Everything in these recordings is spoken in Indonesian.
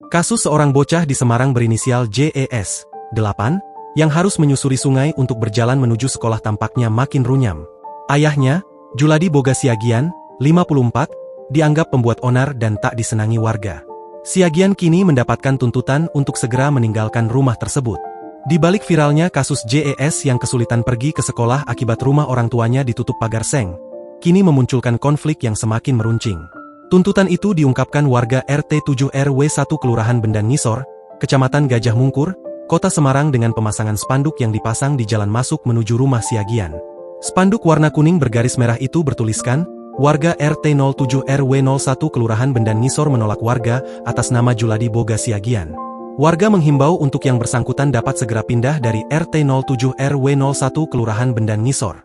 Kasus seorang bocah di Semarang berinisial JES, 8, yang harus menyusuri sungai untuk berjalan menuju sekolah tampaknya makin runyam. Ayahnya, Juladi Boga Siagian, 54, dianggap pembuat onar dan tak disenangi warga. Siagian kini mendapatkan tuntutan untuk segera meninggalkan rumah tersebut. Di balik viralnya kasus JES yang kesulitan pergi ke sekolah akibat rumah orang tuanya ditutup pagar seng, kini memunculkan konflik yang semakin meruncing. Tuntutan itu diungkapkan warga RT 7 RW 1 Kelurahan Bendan Ngisor, Kecamatan Gajah Mungkur, Kota Semarang dengan pemasangan spanduk yang dipasang di jalan masuk menuju rumah Siagian. Spanduk warna kuning bergaris merah itu bertuliskan, warga RT 07 RW 01 Kelurahan Bendan Ngisor menolak warga atas nama Juladi Boga Siagian. Warga menghimbau untuk yang bersangkutan dapat segera pindah dari RT 07 RW 01 Kelurahan Bendan Ngisor.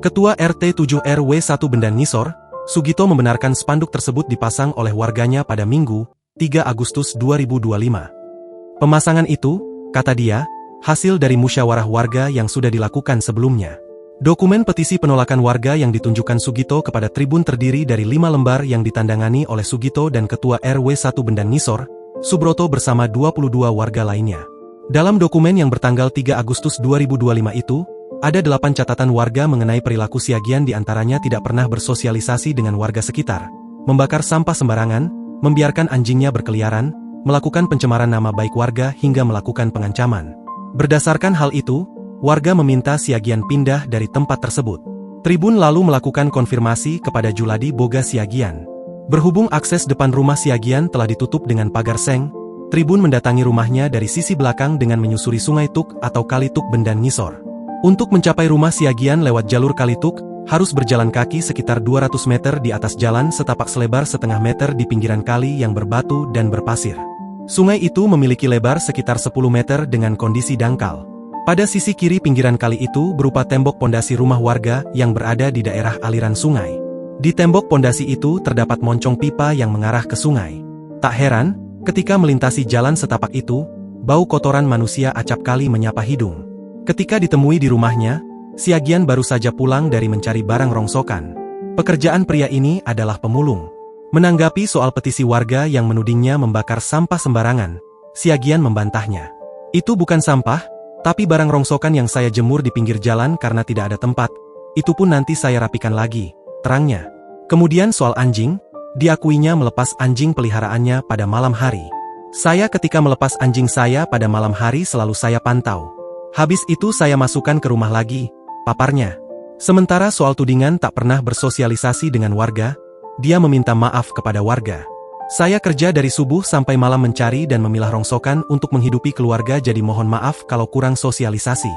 Ketua RT 7 RW 1 Bendan Ngisor, Sugito membenarkan spanduk tersebut dipasang oleh warganya pada Minggu, 3 Agustus 2025. Pemasangan itu, kata dia, hasil dari musyawarah warga yang sudah dilakukan sebelumnya. Dokumen petisi penolakan warga yang ditunjukkan Sugito kepada Tribun terdiri dari 5 lembar yang ditandangani oleh Sugito dan Ketua RW 1 Bendan Ngisor, Subroto bersama 22 warga lainnya. Dalam dokumen yang bertanggal 3 Agustus 2025 itu, ada 8 catatan warga mengenai perilaku Siagian diantaranya tidak pernah bersosialisasi dengan warga sekitar, membakar sampah sembarangan, membiarkan anjingnya berkeliaran, melakukan pencemaran nama baik warga hingga melakukan pengancaman. Berdasarkan hal itu, warga meminta Siagian pindah dari tempat tersebut. Tribun lalu melakukan konfirmasi kepada Juladi Boga Siagian. Berhubung akses depan rumah Siagian telah ditutup dengan pagar seng, Tribun mendatangi rumahnya dari sisi belakang dengan menyusuri Sungai Tuk atau Kali Tuk Bendan Ngisor. Untuk mencapai rumah Siagian lewat jalur Kali Tuk, harus berjalan kaki sekitar 200 meter di atas jalan setapak selebar setengah meter di pinggiran kali yang berbatu dan berpasir. Sungai itu memiliki lebar sekitar 10 meter dengan kondisi dangkal. Pada sisi kiri pinggiran kali itu berupa tembok pondasi rumah warga yang berada di daerah aliran sungai. Di tembok pondasi itu terdapat moncong pipa yang mengarah ke sungai. Tak heran, ketika melintasi jalan setapak itu, bau kotoran manusia acap kali menyapa hidung. Ketika ditemui di rumahnya, Siagian baru saja pulang dari mencari barang rongsokan. Pekerjaan pria ini adalah pemulung. Menanggapi soal petisi warga yang menudingnya membakar sampah sembarangan, Siagian membantahnya. Itu bukan sampah, tapi barang rongsokan yang saya jemur di pinggir jalan karena tidak ada tempat. Itu pun nanti saya rapikan lagi, terangnya. Kemudian soal anjing, diakuinya melepas anjing peliharaannya pada malam hari. Saya ketika melepas anjing saya pada malam hari selalu saya pantau. Habis itu saya masukkan ke rumah lagi, paparnya. Sementara soal tudingan tak pernah bersosialisasi dengan warga, dia meminta maaf kepada warga. Saya kerja dari subuh sampai malam mencari dan memilah rongsokan untuk menghidupi keluarga, jadi mohon maaf kalau kurang sosialisasi.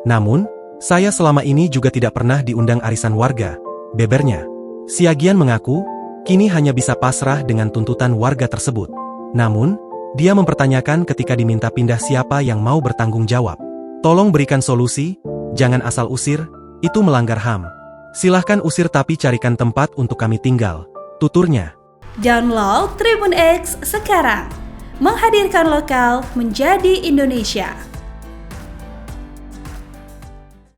Namun, saya selama ini juga tidak pernah diundang arisan warga, bebernya. Siagian mengaku, kini hanya bisa pasrah dengan tuntutan warga tersebut. Namun, dia mempertanyakan ketika diminta pindah siapa yang mau bertanggung jawab. Tolong berikan solusi, jangan asal usir, itu melanggar HAM. Silahkan usir tapi carikan tempat untuk kami tinggal, tuturnya. Download Tribun X sekarang, menghadirkan lokal menjadi Indonesia.